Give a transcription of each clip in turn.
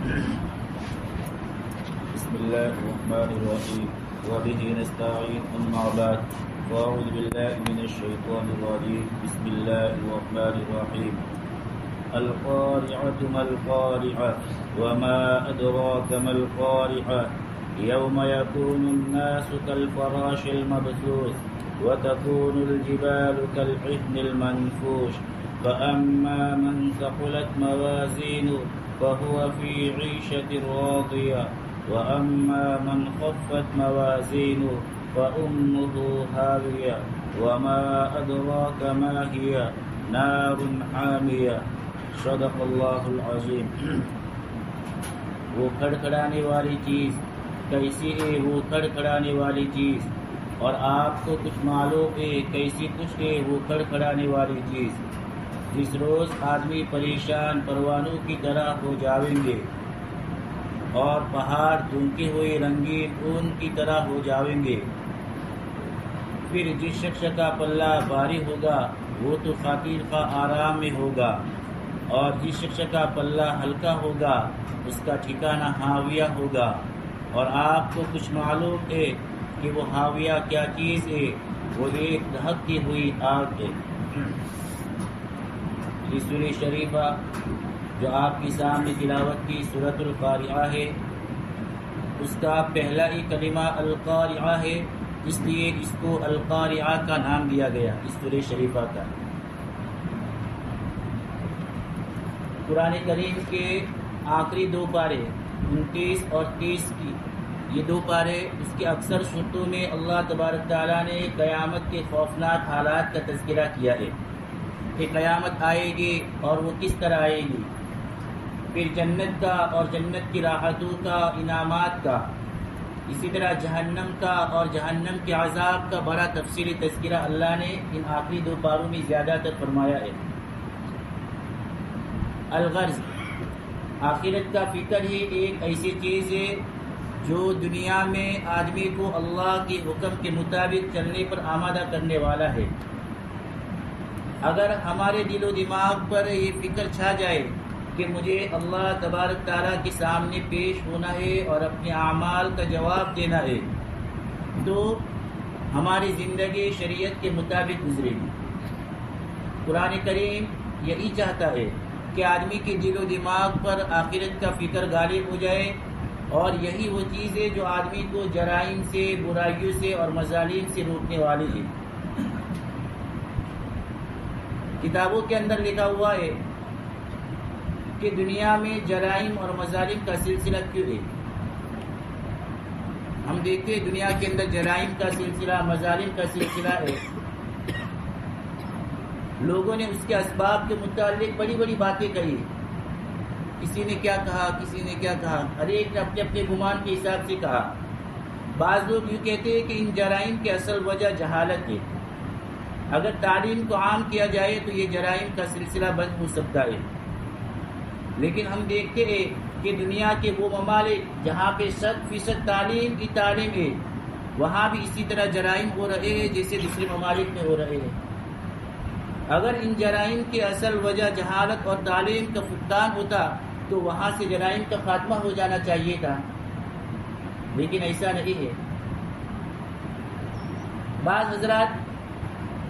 بسم الله الرحمن الرحيم وبه نستعين أما بعد فأعوذ بالله من الشيطان الرجيم بسم الله الرحمن الرحيم القارعة ما القارعة وما أدراك ما القارعة يوم يكون الناس كالفراش المبثوث وتكون الجبال كالعهن المنفوش فأما من ثقلت موازينه فهو في عيشة راضية وأما من خفت موازينه فأمه هاوية وما أدراك ما هي نار حامية صدق اللہ العظیم۔ وہ کھڑکھڑانے والی چیز کیسی ہے، وہ کھڑکھڑانے والی چیز، اور آپ کو کچھ معلوم ہے کیسی کچھ ہے وہ کھڑکھڑانے والی چیز۔ جس روز آدمی پریشان پروانوں کی طرح ہو جاویں گے اور پہاڑ دھنکے ہوئے رنگین اون کی طرح ہو جاویں گے۔ پھر جس شخص کا پلہ بھاری ہوگا وہ تو فقیر خواہ آرام میں ہوگا، اور جس شخص کا پلہ ہلکا ہوگا اس کا ٹھکانہ ہاویہ ہوگا۔ اور آپ کو کچھ معلوم ہے کہ وہ ہاویہ کیا چیز ہے، وہ ایک دہکتی ہوئی آگ ہے۔ یہ سورہ شریفہ جو آپ کے سامنے تلاوت کی سورۃ القارعہ ہے، اس کا پہلا ہی کلمہ القارعہ ہے، اس لیے اس کو القارعہ کا نام دیا گیا اس سورہ شریفہ کا۔ قرآن کریم کے آخری دو پارے 29 اور 30 کی یہ دو پارے اس کے اکثر صورتوں میں اللہ تبارک تعالیٰ نے قیامت کے خوفناک حالات کا تذکرہ کیا ہے کہ قیامت آئے گی اور وہ کس طرح آئے گی، پھر جنت کا اور جنت کی راحتوں کا، انعامات کا، اسی طرح جہنم کا اور جہنم کے عذاب کا بڑا تفصیلی تذکرہ اللہ نے ان آخری دو پاروں میں زیادہ تر فرمایا ہے۔ الغرض آخرت کا فکر ہی ایک ایسی چیز ہے جو دنیا میں آدمی کو اللہ کے حکم کے مطابق چلنے پر آمادہ کرنے والا ہے۔ اگر ہمارے دل و دماغ پر یہ فکر چھا جائے کہ مجھے اللہ تبارک تعالیٰ کے سامنے پیش ہونا ہے اور اپنے اعمال کا جواب دینا ہے، تو ہماری زندگی شریعت کے مطابق گزرے گی۔ قرآن کریم یہی چاہتا ہے کہ آدمی کے دل و دماغ پر آخرت کا فکر غالب ہو جائے، اور یہی وہ چیز ہے جو آدمی کو جرائم سے، برائیوں سے اور مظالم سے روکنے والی ہے۔ کتابوں کے اندر لکھا ہوا ہے کہ دنیا میں جرائم اور مظالم کا سلسلہ کیوں ہے۔ ہم دیکھتے ہیں دنیا کے اندر جرائم کا سلسلہ، مظالم کا سلسلہ ہے۔ لوگوں نے اس کے اسباب کے متعلق بڑی بڑی باتیں کہی، کسی نے کیا کہا، کسی نے کیا کہا، ہر ایک نے اپنے اپنے گمان کے حساب سے کہا۔ بعض لوگ یوں کہتے ہیں کہ ان جرائم کی اصل وجہ جہالت ہے، اگر تعلیم کو عام کیا جائے تو یہ جرائم کا سلسلہ بند ہو سکتا ہے۔ لیکن ہم دیکھتے ہیں کہ دنیا کے وہ ممالک جہاں پہ 100% تعلیم کی تعلیم ہے، وہاں بھی اسی طرح جرائم ہو رہے ہیں جیسے دوسرے ممالک میں ہو رہے ہیں۔ اگر ان جرائم کی اصل وجہ جہالت اور تعلیم کا فقدان ہوتا تو وہاں سے جرائم کا خاتمہ ہو جانا چاہیے تھا، لیکن ایسا نہیں ہے۔ بعض حضرات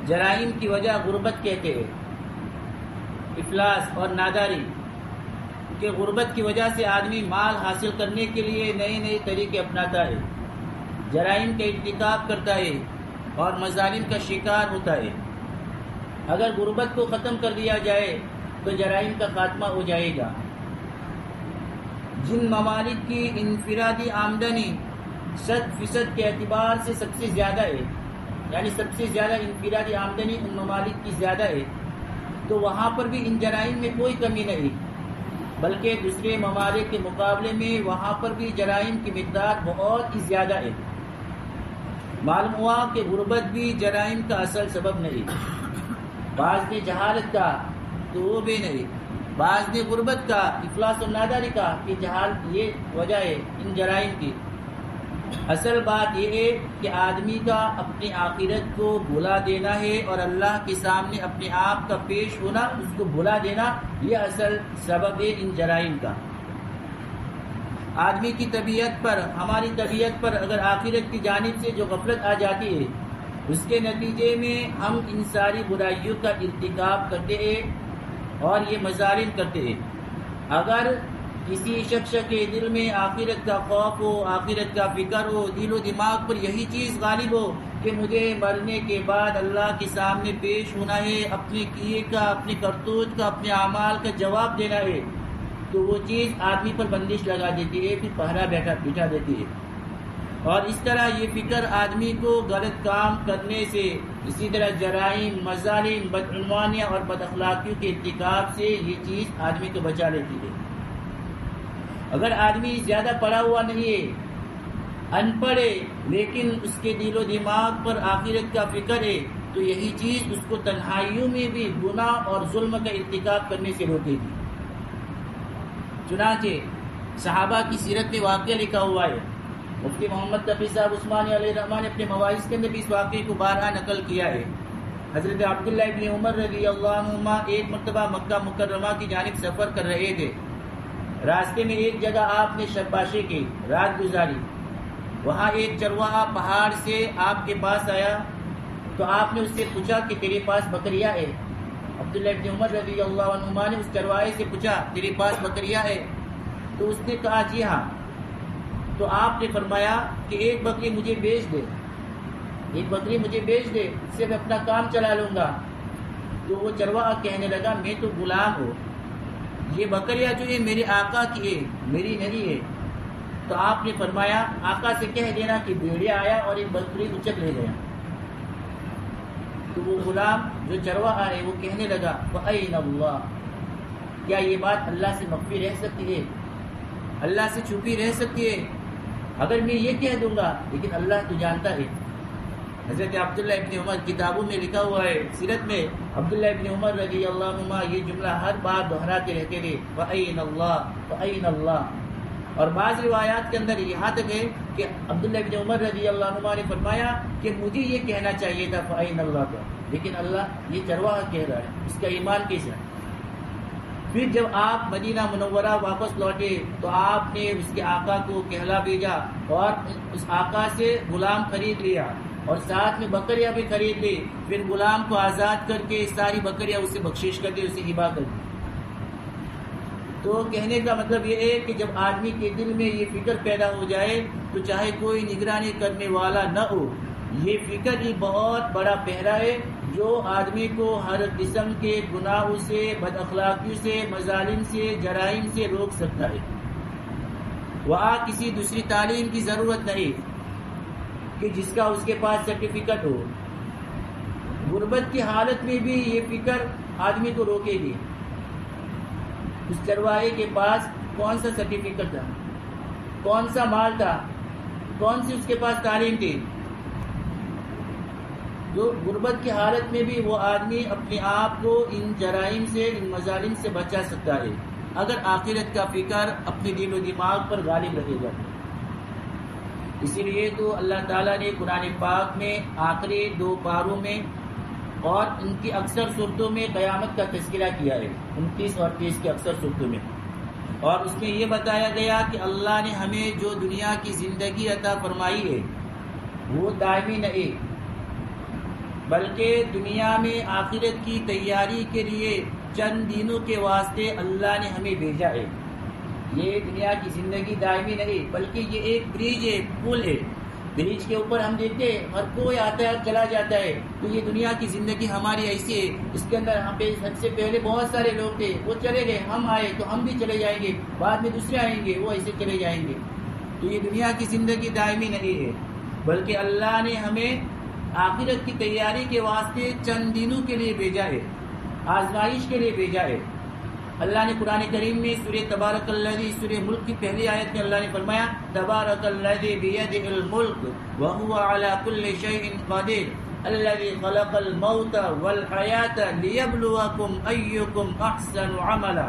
جرائم کی وجہ غربت کہتے ہیں، افلاس اور ناداری، کہ غربت کی وجہ سے آدمی مال حاصل کرنے کے لیے نئے نئے طریقے اپناتا ہے، جرائم کا ارتکاب کرتا ہے اور مظالم کا شکار ہوتا ہے۔ اگر غربت کو ختم کر دیا جائے تو جرائم کا خاتمہ ہو جائے گا۔ جن ممالک کی انفرادی آمدنی 100% کے اعتبار سے سب سے زیادہ ہے، یعنی سب سے زیادہ انفرادی آمدنی ان ممالک کی زیادہ ہے، تو وہاں پر بھی ان جرائم میں کوئی کمی نہیں، بلکہ دوسرے ممالک کے مقابلے میں وہاں پر بھی جرائم کی مقدار بہت ہی زیادہ ہے۔ معلوم ہوا کہ غربت بھی جرائم کا اصل سبب نہیں۔ بعض نے جہالت کا تو وہ بھی نہیں، بعض نے غربت کا، افلاس و ناداری کا کہ جہالت یہ وجہ ہے ان جرائم کی۔ اصل بات یہ ہے کہ آدمی کا اپنی آخرت کو بھلا دینا ہے اور اللہ کے سامنے اپنے آپ کا پیش ہونا، اس کو بھلا دینا، یہ اصل سبب ہے ان جرائم کا۔ آدمی کی طبیعت پر، ہماری طبیعت پر اگر آخرت کی جانب سے جو غفلت آ جاتی ہے، اس کے نتیجے میں ہم ان ساری برائیوں کا ارتکاب کرتے ہیں اور یہ مظالم کرتے ہیں۔ اگر کسی شخص کے دل میں آخرت کا خوف ہو، آخرت کا فکر ہو، دل و دماغ پر یہی چیز غالب ہو کہ مجھے مرنے کے بعد اللہ کے سامنے پیش ہونا ہے، اپنے کیے کا، اپنے کرتوت کا، اپنے اعمال کا جواب دینا ہے، تو وہ چیز آدمی پر بندش لگا دیتی ہے، پھر پہرا بٹھا دیتی ہے۔ اور اس طرح یہ فکر آدمی کو غلط کام کرنے سے، اسی طرح جرائم، مظالم، بدعنوانیاں اور بد اخلاقیوں کے ارتکاب سے یہ چیز آدمی کو بچا لیتی ہے۔ اگر آدمی زیادہ پڑھا ہوا نہیں ہے، ان پڑھ ہے، لیکن اس کے دل و دماغ پر آخرت کا فکر ہے، تو یہی چیز اس کو تنہائیوں میں بھی گناہ اور ظلم کا ارتکاب کرنے سے روکے گی۔ چنانچہ صحابہ کی سیرت میں واقعہ لکھا ہوا ہے، مفتی محمد تقی صاحب عثمانی علیہ الرحمٰن نے اپنے مواعظ کے اندر بھی اس واقعے کو بارہا نقل کیا ہے۔ حضرت عبداللہ ابن عمر رضی اللہ عنہما ایک مرتبہ مکہ مکرمہ کی جانب سفر کر رہے تھے۔ راستے میں ایک جگہ آپ نے شباشی کی، رات گزاری۔ وہاں ایک چرواہا پہاڑ سے آپ کے پاس آیا تو آپ نے اس سے پوچھا کہ تیرے پاس بکریاں ہے؟ عبداللہ ابن عمر رضی اللہ عنہما نے اس چرواہے سے پوچھا تیرے پاس بکریاں ہے؟ تو اس نے کہا جی ہاں۔ تو آپ نے فرمایا کہ ایک بکری مجھے بیچ دے، ایک بکری مجھے بیچ دے، اس سے میں اپنا کام چلا لوں گا۔ تو وہ چرواہا کہنے لگا میں تو غلام ہوں، یہ بکریاں جو ہے میرے آقا کی ہے، میری نہیں ہے۔ تو آپ نے فرمایا آقا سے کہہ دینا کہ بھیڑیا آیا اور ایک بکری اچک لے گیا۔ تو وہ غلام جو چرواہا ہے وہ کہنے لگا فَأَيْنَ اللَّهُ، کیا یہ بات اللہ سے مخفی رہ سکتی ہے، اللہ سے چھپی رہ سکتی ہے؟ اگر میں یہ کہہ دوں گا لیکن اللہ تو جانتا ہے۔ حضرت عبداللہ ابن عمر کتابوں میں لکھا ہوا ہے، سیرت میں عبداللہ ابن عمر رضی اللہ عنہما یہ جملہ ہر بار دہراتے رہتے تھے فَأَيْنَ اللَّهُ فَأَيْنَ اللَّهُ۔ اور بعض روایات کے اندر یہاں تک ہے کہ عبداللہ ابن عمر رضی اللہ عنہما نے فرمایا کہ مجھے یہ کہنا چاہیے تھا فَأَيْنَ اللَّهُ کا، لیکن اللہ یہ چرواہا کہہ رہا ہے، اس کا ایمان کیسا ہے؟ پھر جب آپ مدینہ منورہ واپس لوٹے تو آپ نے اس کے آقا کو کہلا بھیجا اور اس آقا سے غلام خرید لیا اور ساتھ میں بکریاں بھی خرید لی۔ پھر غلام کو آزاد کر کے ساری بکریاں اسے بخشش کر دی، اسے ہبا کر دی۔ تو کہنے کا مطلب یہ ہے کہ جب آدمی کے دل میں یہ فکر پیدا ہو جائے تو چاہے کوئی نگرانی کرنے والا نہ ہو، یہ فکر ہی بہت بڑا پہرا ہے جو آدمی کو ہر قسم کے گناہوں سے، بد اخلاقیوں سے، مظالم سے، جرائم سے روک سکتا ہے۔ وہاں کسی دوسری تعلیم کی ضرورت نہیں کہ جس کا اس کے پاس سرٹیفکیٹ ہو۔ غربت کی حالت میں بھی یہ فکر آدمی کو روکے گی۔ اس چرواہے کے پاس کون سا سرٹیفکیٹ تھا، کون سا مال تھا، کون سی اس کے پاس تعلیم تھی؟ جو غربت کی حالت میں بھی وہ آدمی اپنے آپ کو ان جرائم سے، ان مظالم سے بچا سکتا ہے اگر آخرت کا فکر اپنے دل و دماغ پر غالب رہے گا۔ اسی لیے تو اللہ تعالیٰ نے قرآن پاک میں آخری 2 پاروں میں اور ان کی اکثر صورتوں میں قیامت کا تذکرہ کیا ہے، 29 اور 30 کی اکثر صورتوں میں، اور اس میں یہ بتایا گیا کہ اللہ نے ہمیں جو دنیا کی زندگی عطا فرمائی ہے وہ دائمی نہیں، بلکہ دنیا میں آخرت کی تیاری کے لیے چند دنوں کے واسطے اللہ نے ہمیں بھیجا ہے۔ یہ دنیا کی زندگی دائمی نہیں، بلکہ یہ ایک برج ہے، پل ہے۔ برج کے اوپر ہم دیکھتے ہیں ہر کوئی آتا ہے چلا جاتا ہے، تو یہ دنیا کی زندگی ہماری ایسی ہے۔ اس کے اندر ہم پہ سب سے پہلے بہت سارے لوگ تھے، وہ چلے گئے، ہم آئے تو ہم بھی چلے جائیں گے، بعد میں دوسرے آئیں گے، وہ ایسے چلے جائیں گے۔ تو یہ دنیا کی زندگی دائمی نہیں ہے، بلکہ اللہ نے ہمیں آخرت کی تیاری کے واسطے چند دنوں کے لیے بھیجا ہے، آزمائش کے لیے بھیجا ہے۔ اللہ نے قرآن کریم میں سورہ تبارک الذی، سورہ ملک کی پہلی آیت میں اللہ نے فرمایا تبارک الذی بیدہ الملک وہو علی کل شیء قدیر الذی خلق الموت والحیاۃ لیبلوکم ایکم احسن عملا۔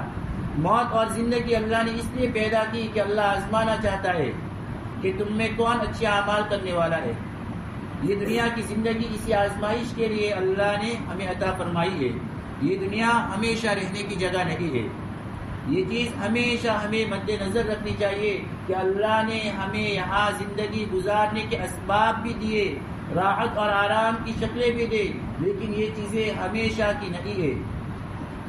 موت اور زندگی اللہ نے اس لیے پیدا کی کہ اللہ آزمانا چاہتا ہے کہ تم میں کون اچھے اعمال کرنے والا ہے۔ یہ دنیا کی زندگی اسی آزمائش کے لیے اللہ نے ہمیں عطا فرمائی ہے۔ یہ دنیا ہمیشہ رہنے کی جگہ نہیں ہے۔ یہ چیز ہمیشہ ہمیں مد نظر رکھنی چاہیے کہ اللہ نے ہمیں یہاں زندگی گزارنے کے اسباب بھی دیے، راحت اور آرام کی شکلیں بھی دے، لیکن یہ چیزیں ہمیشہ کی نہیں ہے،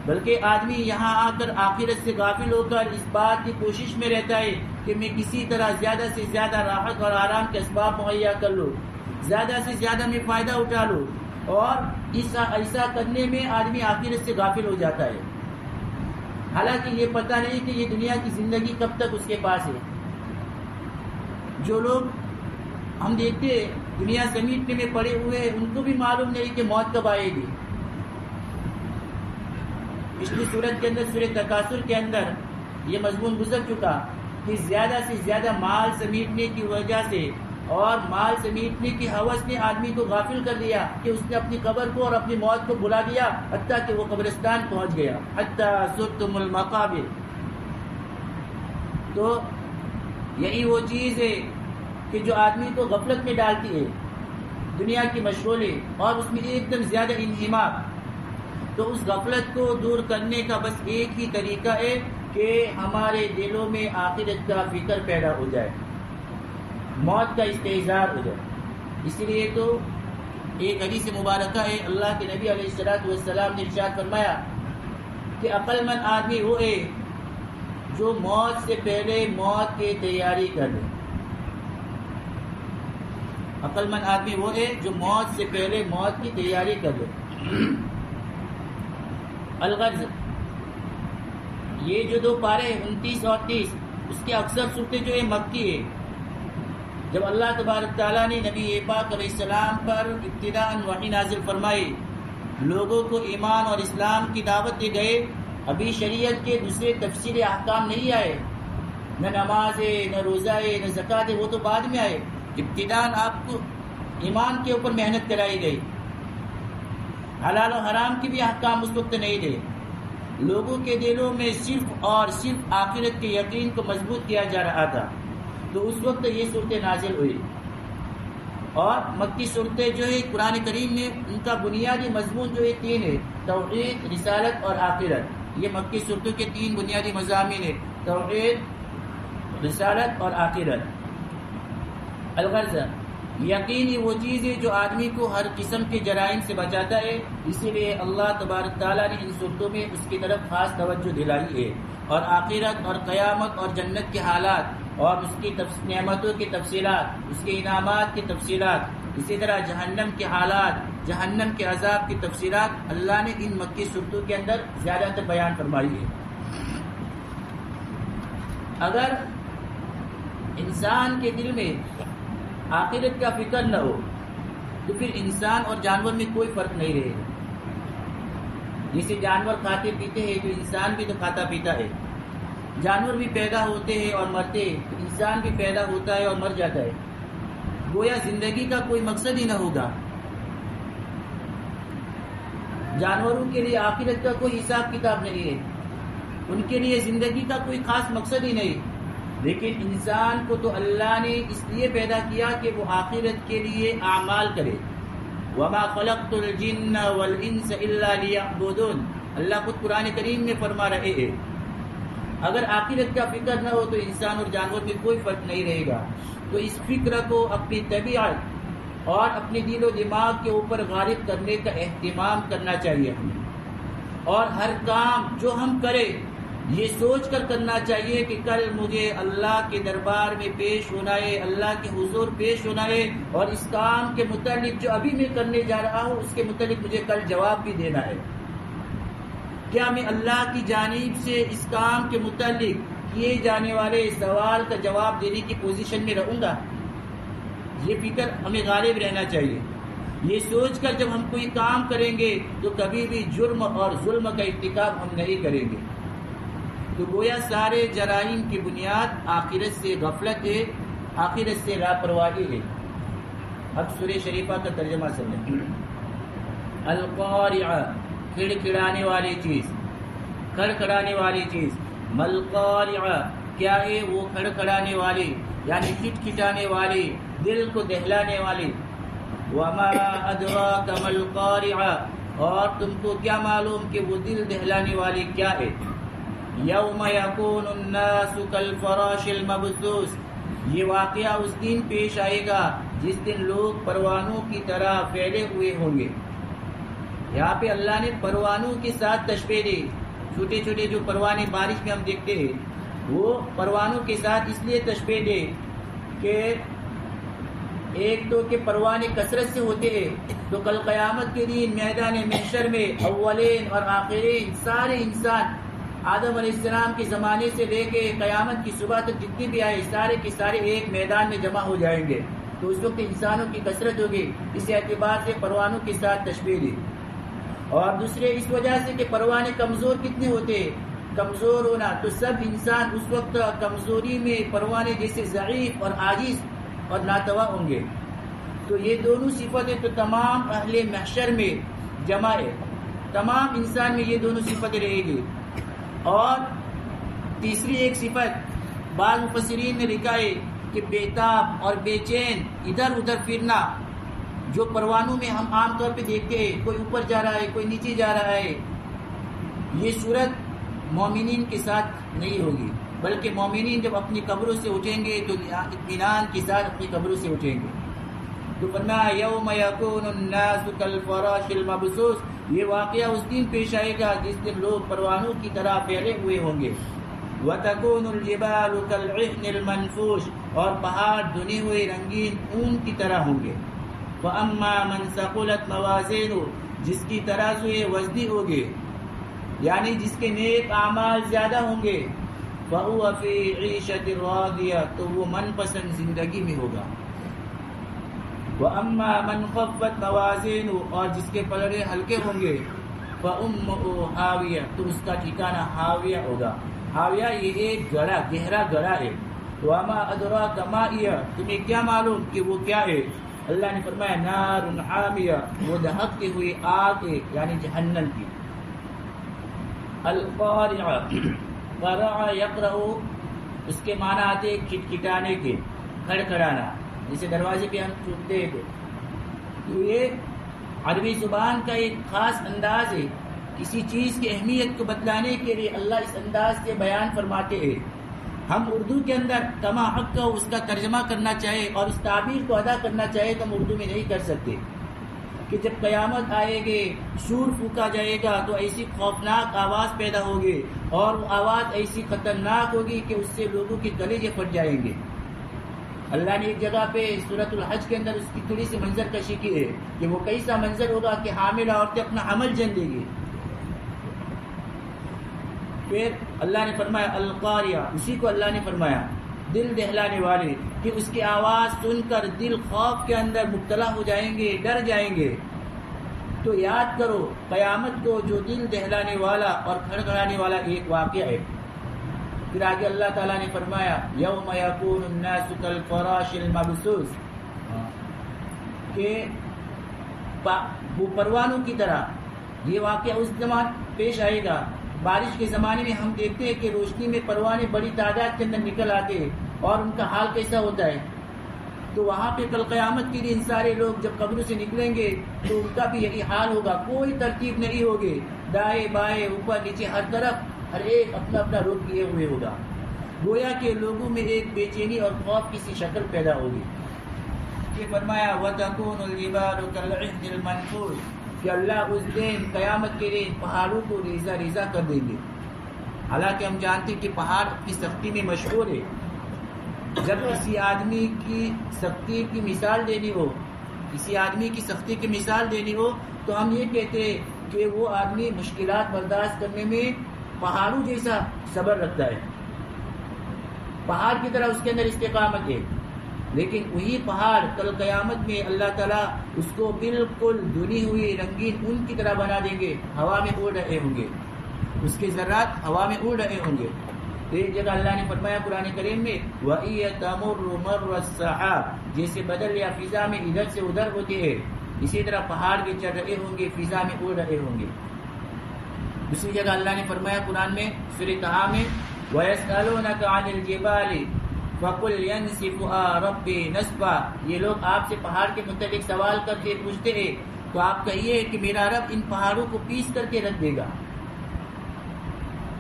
بلکہ آدمی یہاں آ کر آخرت سے غافل ہو کر اس بات کی کوشش میں رہتا ہے کہ میں کسی طرح زیادہ سے زیادہ راحت اور آرام کے اسباب مہیا کر لوں، زیادہ سے زیادہ میں فائدہ اٹھا لوں، اور ایسا کرنے میں آدمی آخرت سے غافل ہو جاتا ہے، حالانکہ یہ پتہ نہیں کہ یہ دنیا کی زندگی کب تک اس کے پاس ہے۔ جو لوگ ہم دیکھتے ہیں دنیا سمیٹنے میں پڑے ہوئے ہیں، ان کو بھی معلوم نہیں کہ موت کب آئے گی۔ پچھلی سورت کے اندر، سورۃ تکاثر کے اندر یہ مضمون گزر چکا کہ زیادہ سے زیادہ مال سمیٹنے کی وجہ سے اور مال سمیٹنے کی ہوس نے آدمی کو غافل کر دیا کہ اس نے اپنی قبر کو اور اپنی موت کو بھلا دیا، حتیٰ کہ وہ قبرستان پہنچ گیا، حتیٰ زرتم المقابر۔ تو یہی وہ چیز ہے کہ جو آدمی کو غفلت میں ڈالتی ہے، دنیا کی مشغولیں اور اس میں ایک دم زیادہ انہماک۔ تو اس غفلت کو دور کرنے کا بس ایک ہی طریقہ ہے کہ ہمارے دلوں میں آخرت کا فکر پیدا ہو جائے، موت کا استحضار ہو جائے۔ اسی لیے تو ایک حدیث مبارکہ ہے، اللہ کے نبی علیہ السلام نے ارشاد فرمایا کہ عقل مند آدمی وہ ہے جو موت سے پہلے موت کی تیاری کر لے۔ عقل مند آدمی وہ ہے جو موت سے پہلے موت کی تیاری کر لے۔ الغرض، یہ جو دو پارے 29 اور 30، اس کے اکثر صورتیں جو ہے مکی ہے۔ جب اللہ تبارک تعالیٰ نے نبی پاک علیہ السلام پر ابتداء وحی نازل فرمائی، لوگوں کو ایمان اور اسلام کی دعوت دے گئے، ابھی شریعت کے دوسرے تفصیلی احکام نہیں آئے، نہ نماز ہے، نہ روزہ ہے، نہ زکوٰۃ ہے، وہ تو بعد میں آئے۔ ابتداء آپ کو ایمان کے اوپر محنت کرائی گئی، حلال و حرام کی بھی احکام اس وقت نہیں تھے، لوگوں کے دلوں میں صرف اور صرف آخرت کے یقین کو مضبوط کیا جا رہا تھا۔ تو اس وقت یہ صورتیں نازل ہوئی، اور مکی صورتیں جو ہے قرآن کریم میں ان کا بنیادی مضمون جو ہے 3 ہے، توحید، رسالت اور آخرت۔ یہ مکی صورتوں کے 3 بنیادی مضامین ہیں، توحید، رسالت اور آخرت۔ الغرض، یقین ہی وہ چیز ہے جو آدمی کو ہر قسم کے جرائم سے بچاتا ہے، اسی لیے اللہ تبارک تعالیٰ نے ان صورتوں میں اس کی طرف خاص توجہ دلائی ہے، اور آخرت اور قیامت اور جنت کے حالات اور اس کی نعمتوں کی تفصیلات، اس کے انعامات کی تفصیلات، اسی طرح جہنم کے حالات، جہنم کے عذاب کی تفصیلات اللہ نے ان مکی صورتوں کے اندر زیادہ تر بیان فرمائی ہے۔ اگر انسان کے دل میں آخرت کا فکر نہ ہو تو پھر انسان اور جانور میں کوئی فرق نہیں رہے گا۔ جسے جانور کھاتے پیتے ہیں تو انسان بھی تو کھاتا پیتا ہے، جانور بھی پیدا ہوتے ہیں اور مرتے ہیں، تو انسان بھی پیدا ہوتا ہے اور مر جاتا ہے۔ گویا زندگی کا کوئی مقصد ہی نہ ہوگا۔ جانوروں کے لیے آخرت کا کوئی حساب کتاب نہیں ہے، ان کے لیے زندگی کا کوئی خاص مقصد ہی نہیں، لیکن انسان کو تو اللہ نے اس لیے پیدا کیا کہ وہ آخرت کے لیے اعمال کرے۔ وَمَا خَلَقْتُ الْجِنَّ وَالْإِنسَ إِلَّا لِيَعْبُدُونَ، اللہ خود قرآن کریم میں فرما رہے ہیں۔ اگر آخرت کا فکر نہ ہو تو انسان اور جانور میں کوئی فرق نہیں رہے گا۔ تو اس فکر کو اپنی طبیعت اور اپنے دل و دماغ کے اوپر غالب کرنے کا اہتمام کرنا چاہیے ہمیں، اور ہر کام جو ہم کریں یہ سوچ کر کرنا چاہیے کہ کل مجھے اللہ کے دربار میں پیش ہونا ہے، اللہ کے حضور پیش ہونا ہے، اور اس کام کے متعلق جو ابھی میں کرنے جا رہا ہوں اس کے متعلق مجھے کل جواب بھی دینا ہے۔ کیا میں اللہ کی جانب سے اس کام کے متعلق کیے جانے والے سوال کا جواب دینے کی پوزیشن میں رہوں گا؟ یہ فکر ہمیں غالب رہنا چاہیے۔ یہ سوچ کر جب ہم کوئی کام کریں گے تو کبھی بھی جرم اور ظلم کا ارتکاب ہم نہیں کریں گے۔ تو گویا سارے جرائم کی بنیاد آخرت سے غفلت ہے، آخرت سے لاپرواہی ہے۔ اب سورہ شریفہ کا ترجمہ سمجھیں۔ القارعہ، کھڑکھڑانے والی چیز، کھڑکھڑانے والی چیز۔ ملقارعہ، کیا ہے وہ کھڑکھڑانے والی، یعنی کھٹکھٹانے والی، دل کو دہلانے والی۔ وما ادراک ملقارعہ، اور تم کو کیا معلوم کہ وہ دل دہلانے والی کیا ہے۔ یوم یکون الناس کالفراش المبثوث، یہ واقعہ اس دن پیش آئے گا جس دن لوگ پروانوں کی طرح پھیلے ہوئے ہوں گے۔ یہاں پہ اللہ نے پروانوں کے ساتھ تشبیہ دی، چھوٹے چھوٹے جو پروانے بارش میں ہم دیکھتے ہیں وہ پروانوں کے ساتھ اس لیے تشبیہ دے کہ ایک تو کہ پروانے کثرت سے ہوتے ہیں، تو کل قیامت کے دن میدان محشر میں اولین اور آخرین سارے انسان آدم علیہ السلام کے زمانے سے لے کے قیامت کی صبح تک جتنے بھی آئے سارے کے سارے ایک میدان میں جمع ہو جائیں گے، تو اس وقت انسانوں کی کثرت ہوگی، اس اعتبار سے پروانوں کے ساتھ تشبیہ دی۔ اور دوسرے اس وجہ سے کہ پروانے کمزور کتنے ہوتے ہیں، کمزور ہونا، تو سب انسان اس وقت کمزوری میں پروانے جیسے ضعیف اور عاجز اور ناتوا ہوں گے، تو یہ دونوں صفتیں تو تمام اہل محشر میں جمع ہے، تمام انسان میں یہ دونوں صفتیں رہے گی۔ اور تیسری ایک صفت بعض مفسرین نے لکھا ہے کہ بےتاب اور بے چین ادھر ادھر پھرنا، جو پروانوں میں ہم عام طور پہ دیکھتے ہیں، کوئی اوپر جا رہا ہے کوئی نیچے جا رہا ہے، یہ صورت مومنین کے ساتھ نہیں ہوگی، بلکہ مومنین جب اپنی قبروں سے اٹھیں گے تو اطمینان کے ساتھ اپنی قبروں سے اٹھیں گے۔ تو فرمایا یوم یکون الناس کالفراش المبثوث، یہ واقعہ اس دن پیش آئے گا جس دن لوگ پروانوں کی طرح پھیلے ہوئے ہوں گے۔ وتکون الجبال کالعہن المنفوش، اور پہاڑ دھنے ہوئے رنگین اون کی طرح ہوں گے۔ فاما من ثقلت موازینہ، جس کی ترازوئے وزنی ہوگے، یعنی جس کے نیک اعمال زیادہ ہوں گے، فہو فی عیشۃ راضیہ، تو وہ من پسند زندگی میں ہوگا۔ وَأَمَّا مَنْ خَفَّتْ مَوَازِينُهُ، اور جس کے پلڑے ہلکے ہوں گے، فَأُمُّهُ حاویہ، تو اس کا ٹھکانہ حاویہ ہوگا۔ حاویہ یہ ایک گڑھا، گہرا گڑھا ہے۔ وَمَا أَدْرَاكَ مَا هِیَہ، تمہیں کیا معلوم کہ وہ کیا ہے؟ اللہ نے فرمایا نار حامیہ، وہ دہکتی ہوئی آگ ہے، یعنی جہنم کی۔ القارعہ، قرع یقرع، اس کے معنی آتے ہیں کھٹکھٹانے کے، کھڑکھڑانا، جسے دروازے پہ ہم ٹوٹتے تھے۔ تو یہ عربی زبان کا ایک خاص انداز ہے، کسی چیز کی اہمیت کو بتلانے کے لیے اللہ اس انداز سے بیان فرماتے ہیں۔ ہم اردو کے اندر کما حق کا اس کا ترجمہ کرنا چاہے اور اس تعبیر کو ادا کرنا چاہے تو ہم اردو میں نہیں کر سکتے، کہ جب قیامت آئے گی، سور پھونکا جائے گا تو ایسی خوفناک آواز پیدا ہوگی، اور وہ آواز ایسی خطرناک ہوگی کہ اس سے لوگوں کے کلیجے پھٹ جائیں گے۔ اللہ نے ایک جگہ پہ سورۃ الحج کے اندر اس کی تھوڑی سی منظر کشی کی ہے کہ وہ کیسا منظر ہوگا کہ حاملہ عورتیں اپنا حمل جن دے گی۔ پھر اللہ نے فرمایا القاریہ، اسی کو اللہ نے فرمایا دل دہلانے والے، کہ اس کی آواز سن کر دل خوف کے اندر مبتلا ہو جائیں گے، ڈر جائیں گے۔ تو یاد کرو قیامت کو جو دل دہلانے والا اور کھڑکھڑانے والا ایک واقعہ ہے۔ پھر آگے اللہ تعالیٰ نے فرمایا یوم یکون الناس کالفراش المبثوث، کہ وہ پروانوں کی طرح یہ واقعہ اس زمان پیش آئے گا۔ بارش کے زمانے میں ہم دیکھتے ہیں کہ روشنی میں پروانے بڑی تعداد کے اندر نکل آتے ہیں، اور ان کا حال کیسا ہوتا ہے۔ تو وہاں پہ کل قیامت کے دن سارے لوگ جب قبروں سے نکلیں گے تو ان کا بھی یہی حال ہوگا، کوئی ترتیب نہیں ہوگی، دائیں بائیں اوپر نیچے ہر طرف ہر ایک اپنا اپنا رخ کیے ہوئے ہوگا، گویا کہ لوگوں میں ایک بے چینی اور خوف کی سی شکل پیدا ہوگی۔ یہ فرمایا وَتَكُونُ الْجِبَالُ كَالْعِهْنِ الْمَنْفُوشِ، کہ اللہ اس دن قیامت کے دن پہاڑوں کو ریزہ ریزہ کر دیں گے۔ حالانکہ ہم جانتے ہیں کہ پہاڑ کی سختی میں مشہور ہے۔ جب کسی آدمی کی سختی کی مثال دینی ہو، کسی آدمی کی سختی کی مثال دینی ہو تو ہم یہ کہتے ہیں کہ وہ آدمی مشکلات برداشت کرنے میں پہاڑوں جیسا صبر رکھتا ہے، پہاڑ کی طرح اس کے اندر استقامت ہے۔ لیکن وہی پہاڑ کل قیامت میں اللہ تعالیٰ اس کو بالکل دھنی ہوئی رنگین اون کی طرح بنا دیں گے، ہوا میں اڑ رہے ہوں گے، اس کے ذرات ہوا میں اڑ رہے ہوں گے۔ ایک جگہ اللہ نے فرمایا قرآن کریم میں وَإِيَ تَمُرُّ مَرَّ السَّحَابِ، جیسے بدل یا فضا میں ادھر سے ادھر ہوتے ہیں، اسی طرح پہاڑ بھی چل رہے ہوں گے، فضا میں اڑ رہے ہوں گے۔ دوسری جگہ اللہ نے فرمایا قرآن میں سورہ طٰہٰ میں وَيَسْأَلُونَكَ عَنِ الْجِبَالِ فَقُلْ يَنسِفُهَا رَبِّي نَسْفًا، یہ لوگ آپ سے پہاڑ کے متعلق سوال کرتے پوچھتے ہیں تو آپ کہیے کہ میرا رب ان پہاڑوں کو پیس کر کے رکھ دے گا۔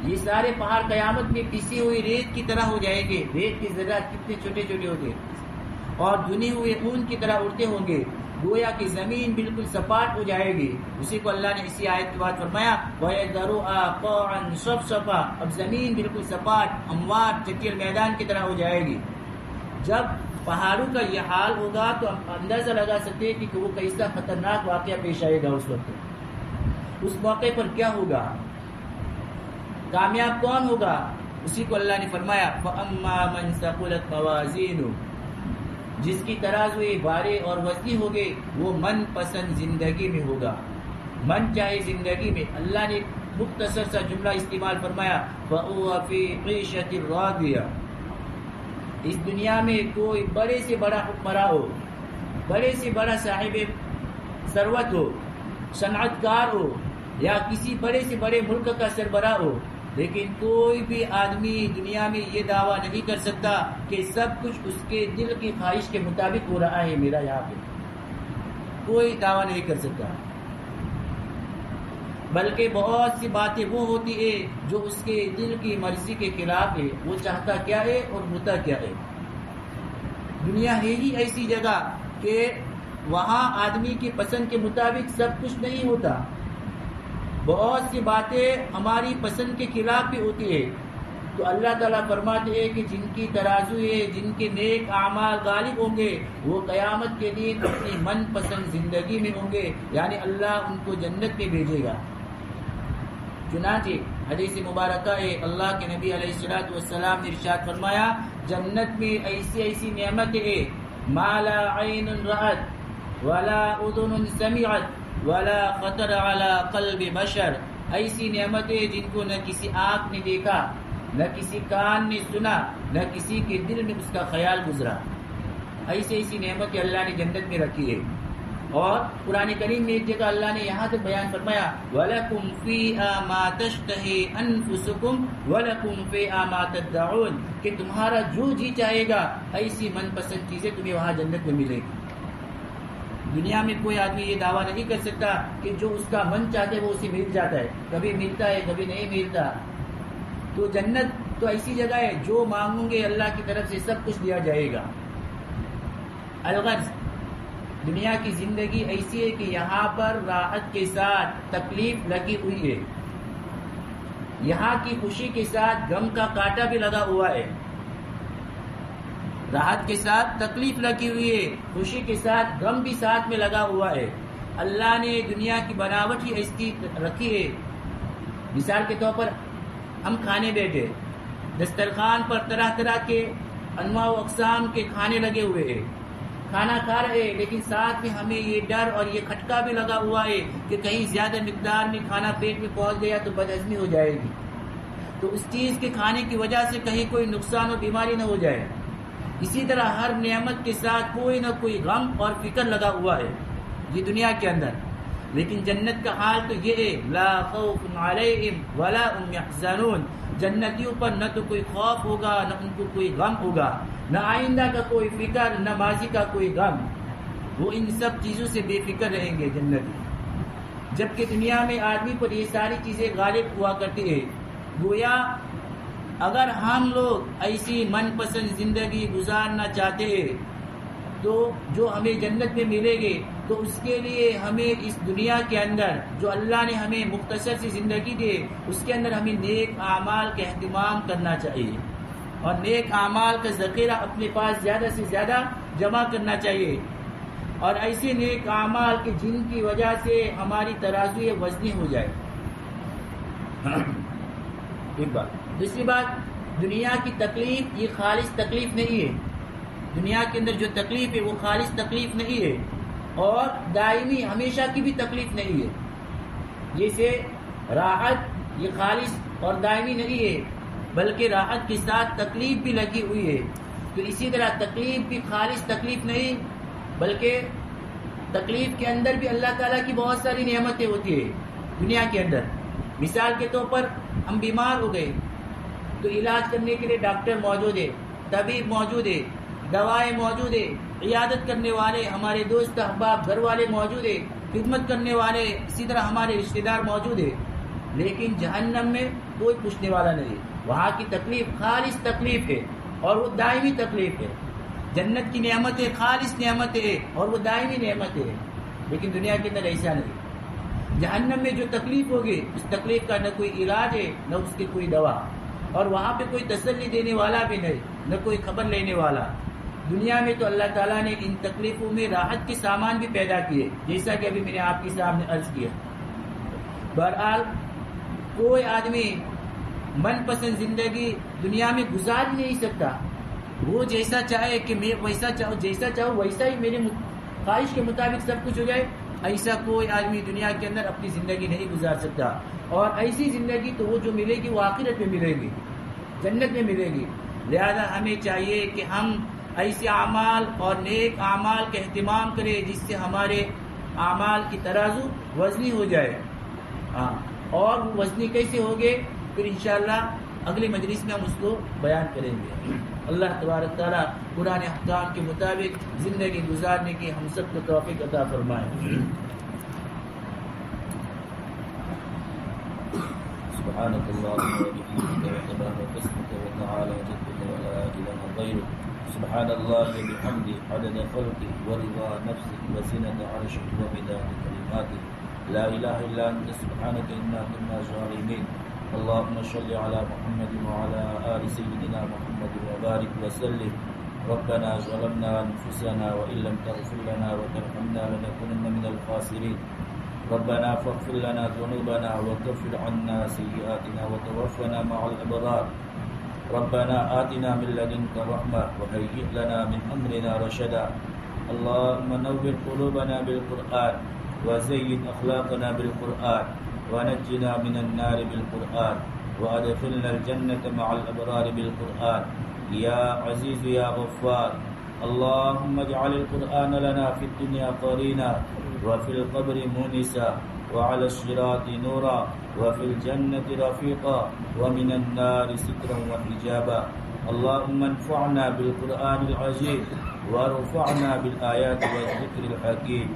یہ سارے پہاڑ قیامت میں پسی ہوئی ریت کی طرح ہو جائیں گے. ریت کے ذرات کتنے چھوٹے چھوٹے ہوتے اور دھنے ہوئے اون کی طرح اڑتے ہوں گے. گویا کہ زمین بالکل سپاٹ ہو جائے گی. اسی کو اللہ نے اسی آیت کے بعد فرمایا وَيَذَرُهَا قَاعًا صَفْصَفًا. اب زمین بالکل سپاٹ ہموار چٹیل میدان کی طرح ہو جائے گی. جب پہاڑوں کا یہ حال ہوگا تو ہم اندازہ لگا سکتے ہیں کہ وہ کیسا خطرناک واقعہ پیش آئے گا اس وقت. اس موقع پر کیا ہوگا, کامیاب کون ہوگا؟ اسی کو اللہ نے فرمایا فَأَمَّا مَنْ ثَقُلَتْ مَوَازِينُهُ. جس کی ترازوئے بارے اور وزنی ہوگے وہ من پسند زندگی میں ہوگا. من چاہے زندگی میں. اللہ نے مختصر سا جملہ استعمال فرمایا فَهُوَ فِي عِيشَةٍ رَاضِيَةٍ. اس دنیا میں کوئی بڑے سے بڑا حکمراں ہو, بڑے سے بڑا صاحب ثروت ہو, صنعت کار ہو, یا کسی بڑے سے بڑے ملک کا سربراہ ہو, لیکن کوئی بھی آدمی دنیا میں یہ دعویٰ نہیں کر سکتا کہ سب کچھ اس کے دل کی خواہش کے مطابق ہو رہا ہے. میرا یہاں پہ کوئی دعویٰ نہیں کر سکتا, بلکہ بہت سی باتیں وہ ہوتی ہے جو اس کے دل کی مرضی کے خلاف ہے. وہ چاہتا کیا ہے اور ہوتا کیا ہے. دنیا ہے ہی ایسی جگہ کہ وہاں آدمی کی پسند کے مطابق سب کچھ نہیں ہوتا. بہت سی باتیں ہماری پسند کے خلاف بھی ہوتی ہے. تو اللہ تعالیٰ فرماتے ہیں کہ جن کی ترازو ہے, جن کے نیک اعمال غالب ہوں گے, وہ قیامت کے دن اپنی من پسند زندگی میں ہوں گے, یعنی اللہ ان کو جنت میں بھیجے گا. چنانچہ حدیث مبارکہ ہے اللہ کے نبی علیہ الصلوۃ والسلام نے ارشاد فرمایا جنت میں ایسی ایسی نعمتیں ہیں ما لا عین رأت ولا اذن سمعت ولا خطر على قلب بشر. ایسی نعمتیں جن کو نہ کسی آنکھ نے دیکھا, نہ کسی کان نے سنا, نہ کسی کے دل میں اس کا خیال گزرا. ایسی ایسی نعمتیں اللہ نے جنت میں رکھی ہے. اور قرآن کریم میں ایک جگہ اللہ نے یہاں تک بیان فرمایا وَلَكُمْ فِيهَا مَا تَشْتَهِي أَنفُسُكُمْ وَلَكُمْ فِيهَا مَا تَدَّعُونَ. کہ تمہارا جو جی چاہے گا ایسی من پسند چیزیں تمہیں وہاں جنت میں ملے گی. دنیا میں کوئی آدمی یہ دعویٰ نہیں کر سکتا کہ جو اس کا من چاہتے وہ اسے مل جاتا ہے. کبھی ملتا ہے, کبھی نہیں ملتا. تو جنت تو ایسی جگہ ہے جو مانگوں گے اللہ کی طرف سے سب کچھ دیا جائے گا. الغرض دنیا کی زندگی ایسی ہے کہ یہاں پر راحت کے ساتھ تکلیف لگی ہوئی ہے. یہاں کی خوشی کے ساتھ غم کا کانٹا بھی لگا ہوا ہے. راحت کے ساتھ تکلیف لگی ہوئی ہے, خوشی کے ساتھ غم بھی ساتھ میں لگا ہوا ہے. اللہ نے دنیا کی بناوٹ ہی ایسی رکھی ہے. مثال کے طور پر ہم کھانے بیٹھے, دسترخوان پر طرح طرح کے انواع و اقسام کے کھانے لگے ہوئے ہیں, کھانا کھا رہے ہیں, لیکن ساتھ میں ہمیں یہ ڈر اور یہ کھٹکا بھی لگا ہوا ہے کہ کہیں زیادہ مقدار میں کھانا پیٹ میں پہنچ گیا تو بدہضمی ہو جائے گی. تو اس چیز کے کھانے کی وجہ سے کہیں کوئی نقصان اور بیماری نہ ہو جائے. اسی طرح ہر نعمت کے ساتھ کوئی نہ کوئی غم اور فکر لگا ہوا ہے یہ دنیا کے اندر. لیکن جنت کا حال تو یہ ہے لا خوف علیہم ولا هم يحزنون. جنتیوں پر نہ تو کوئی خوف ہوگا, نہ ان کو کوئی غم ہوگا, نہ آئندہ کا کوئی فکر, نہ ماضی کا کوئی غم. وہ ان سب چیزوں سے بے فکر رہیں گے جنتی. جبکہ دنیا میں آدمی پر یہ ساری چیزیں غالب ہوا کرتی ہے. گویا اگر ہم لوگ ایسی من پسند زندگی گزارنا چاہتے ہیں تو جو ہمیں جنت میں ملے گے تو اس کے لیے ہمیں اس دنیا کے اندر جو اللہ نے ہمیں مختصر سی زندگی دے اس کے اندر ہمیں نیک اعمال کا اہتمام کرنا چاہیے, اور نیک اعمال کا ذخیرہ اپنے پاس زیادہ سے زیادہ جمع کرنا چاہیے. اور ایسے نیک اعمال کے جن کی وجہ سے ہماری ترازو وزنی ہو جائے. ایک بات. دوسری بات, دنیا کی تکلیف یہ خالص تکلیف نہیں ہے. دنیا کے اندر جو تکلیف ہے وہ خالص تکلیف نہیں ہے, اور دائمی ہمیشہ کی بھی تکلیف نہیں ہے. جیسے راحت یہ خالص اور دائمی نہیں ہے, بلکہ راحت کے ساتھ تکلیف بھی لگی ہوئی ہے. تو اسی طرح تکلیف بھی خالص تکلیف نہیں, بلکہ تکلیف کے اندر بھی اللہ تعالیٰ کی بہت ساری نعمتیں ہوتی ہے دنیا کے اندر. مثال کے طور پر ہم بیمار ہو گئے تو علاج کرنے کے لیے ڈاکٹر موجود ہے, طبیب موجود ہے, دوائیں موجود ہے, عیادت کرنے والے ہمارے دوست احباب گھر والے موجود ہے, خدمت کرنے والے اسی طرح ہمارے رشتہ دار موجود ہے. لیکن جہنم میں کوئی پوچھنے والا نہیں. وہاں کی تکلیف خالص تکلیف ہے اور وہ دائمی تکلیف ہے. جنت کی نعمتیں خالص نعمتیں ہے اور وہ دائمی نعمتیں ہے. لیکن دنیا کے اندر ایسا نہیں. جہنم میں جو تکلیف ہوگی اس تکلیف کا نہ کوئی علاج ہے نہ اس کی کوئی دوا, اور وہاں پہ کوئی تسلی دینے والا بھی نہیں, نہ کوئی خبر لینے والا. دنیا میں تو اللہ تعالیٰ نے ان تکلیفوں میں راحت کے سامان بھی پیدا کیے, جیسا کہ ابھی میں نے آپ کے سامنے عرض کیا. بہرحال کوئی آدمی من پسند زندگی دنیا میں گزار ہی نہیں سکتا. وہ جیسا چاہے کہ میں ویسا چاہوں, جیسا چاہوں ویسا ہی میرے خواہش کے مطابق سب کچھ ہو جائے, ایسا کوئی آدمی دنیا کے اندر اپنی زندگی نہیں گزار سکتا. اور ایسی زندگی تو وہ جو ملے گی وہ آخرت میں ملے گی, جنت میں ملے گی. لہذا ہمیں چاہیے کہ ہم ایسے اعمال اور نیک اعمال کا اہتمام کریں جس سے ہمارے اعمال کی ترازو وزنی ہو جائے. اور وہ وزنی کیسے ہوگے پھر انشاءاللہ اگلی مجلس میں ہم اس کو بیان کریں گے. اللہ تبارک تعالیٰ قرآن احکام کے مطابق زندگی گزارنے کی ہم سب کو توفیق عطا فرمائے. سبحانك اللهم وبحمدك وتبارك اسمك وتعالى جدك ولا اله غيرك. سبحان الله وبحمده عدد خلقه ورضا نفسه وزنة عرشه ومداد كلماته. لا اله الا انت سبحانك انا كنا ظالمين. اللهم صل على محمد وعلى آل سيدنا محمد وبارك وسلم. ربنا ظلمنا انفسنا وان لم تغفر لنا وترحمنا لنكونن من الخاسرين. ربنا فاغفر لنا ذنوبنا وكفر عنا سيئاتنا وتوفنا مع الأبرار. ربنا آتنا من لدنك رحمة وهيئ لنا من أمرنا رشدا. اللهم نور قلوبنا بالقرآن وزين أخلاقنا بالقرآن ونجنا من النار بالقرآن وأدخلنا الجنة مع الأبرار بالقرآن يا عزيز يا غفار. اللهم اجعل القرآن لنا في الدنيا قرينا وفي القبر مونسا وعلى الصراط نورا وفي الجنة رفيقا ومن النار سترا وحجابا. اللهم انفعنا بالقرآن العزيز وارفعنا بالآيات والذكر الحكيم.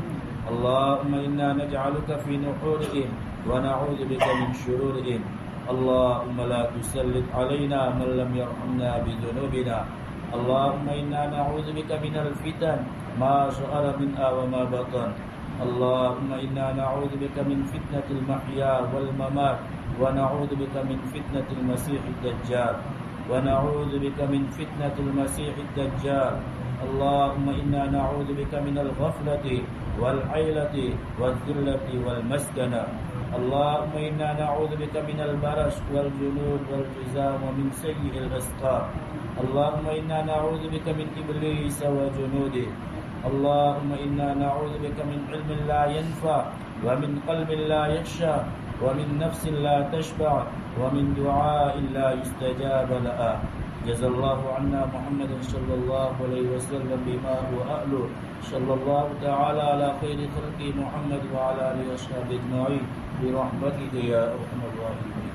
اللهم إنا نجعلك في نحورهم ونعوذ بك من شرورهم. اللهم لا تسلط علينا من لم يرحمنا بذنوبنا. اللهم إنا نعوذ بك من الفتن ما ظهر منها وما بطن. اللهم إنا نعوذ بك من فتنة المحيا والممات ونعوذ بك من فتنة المسيح الدجال ونعوذ بك من فتنة المسيح الدجال. اللهم إنا نعوذ بك من الغفلة والعيلة والذلة والمسكنة. اللهم إنا نعوذ بك من البرص والجنون والجذام ومن سيء الأسقام. اللهم إنا نعوذ بك من إبليس وجنوده. اللهم إنا نعوذ بك من علم لا ينفع ومن قلب لا يخشى ومن نفس لا تشبع ومن دعاء لا يستجاب لها. جزا الله عنا محمد صلى الله عليه وسلم بما هو أهله. صلى الله تعالى على خير خلقه محمد وعلى آله وصحبه أجمعين برحمتك يا أرحم الراحمين.